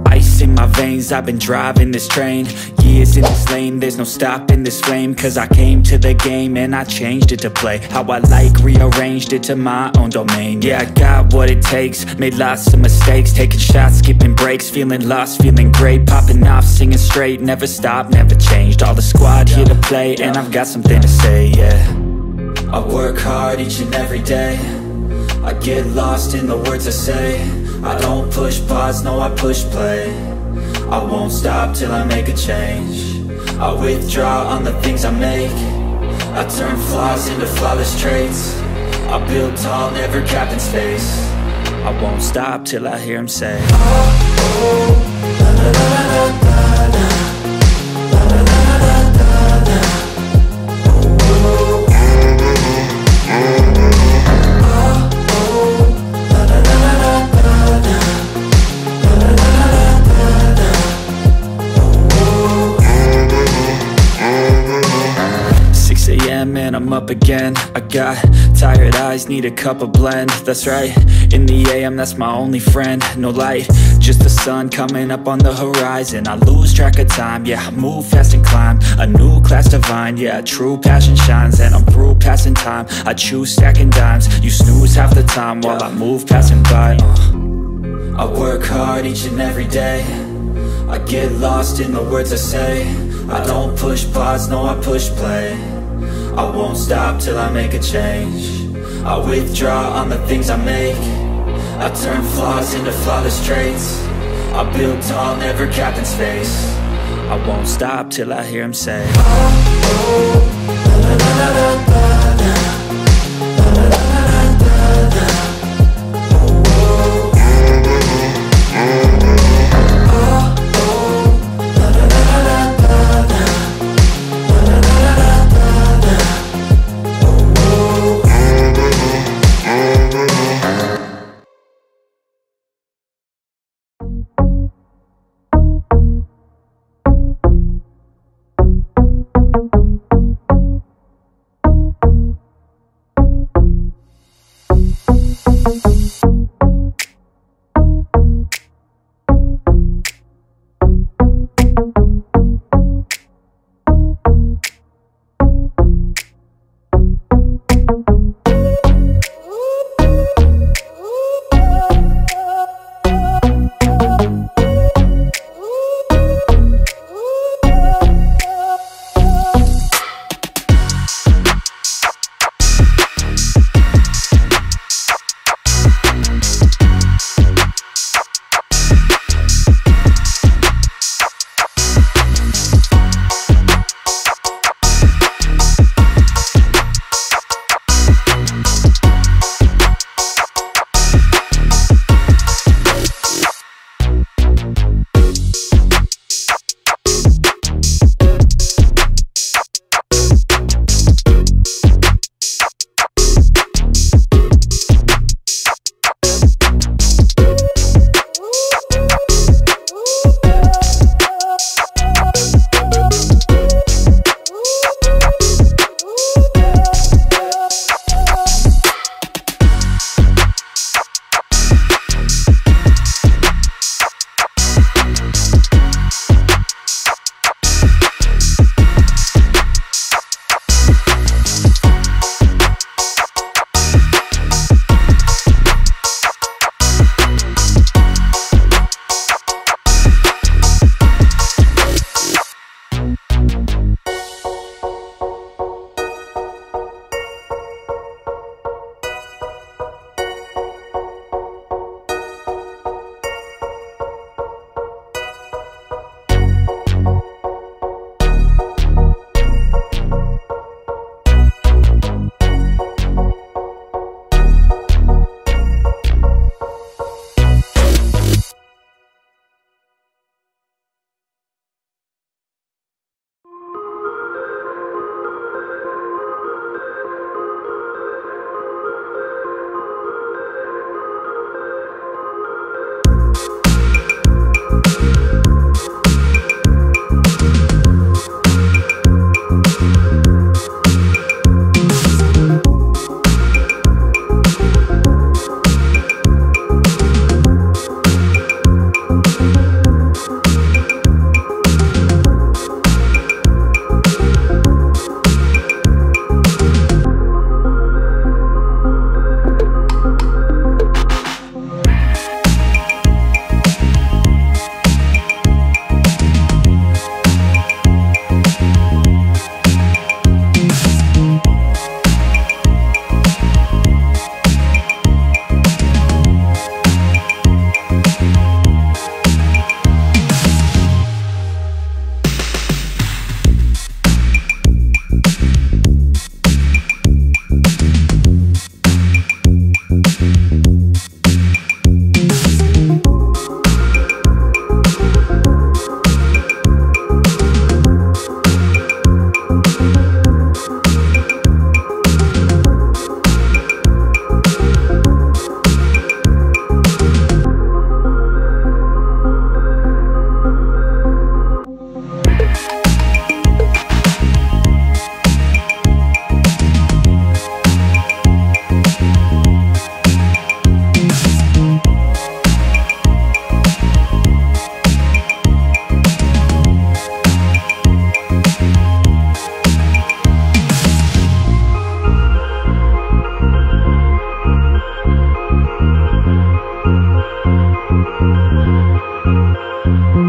Ice in my veins, I've been driving this train. Years in this lane, there's no stopping this flame. Cause I came to the game and I changed it to play how I like, rearranged it to my own domain. Yeah, I got what it takes, made lots of mistakes, taking shots, skipping breaks, feeling lost, feeling great, popping off, singing straight, never stopped, never changed. All the squad here to play, and I've got something to say, yeah. I work hard each and every day, I get lost in the words I say. I don't push pause, no, I push play. I won't stop till I make a change. I withdraw on the things I make. I turn flaws into flawless traits. I build tall, never capped in space. I won't stop till I hear him say, oh, oh, la la la la la la, la la la la la la, oh, oh, and I'm up again. I got tired eyes, need a cup of blend. That's right, in the AM, that's my only friend. No light, just the sun coming up on the horizon. I lose track of time, yeah, I move fast and climb a new class divine, yeah, true passion shines. And I'm through passing time, I choose stacking dimes. You snooze half the time while I move passing by. I work hard each and every day, I get lost in the words I say. I don't push pause, no, I push play. I won't stop till I make a change. I withdraw on the things I make. I turn flaws into flawless traits. I build tall, never capped in space. I won't stop till I hear him say, oh, oh, la la la la la la, la la la la la la, oh, oh,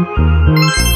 you.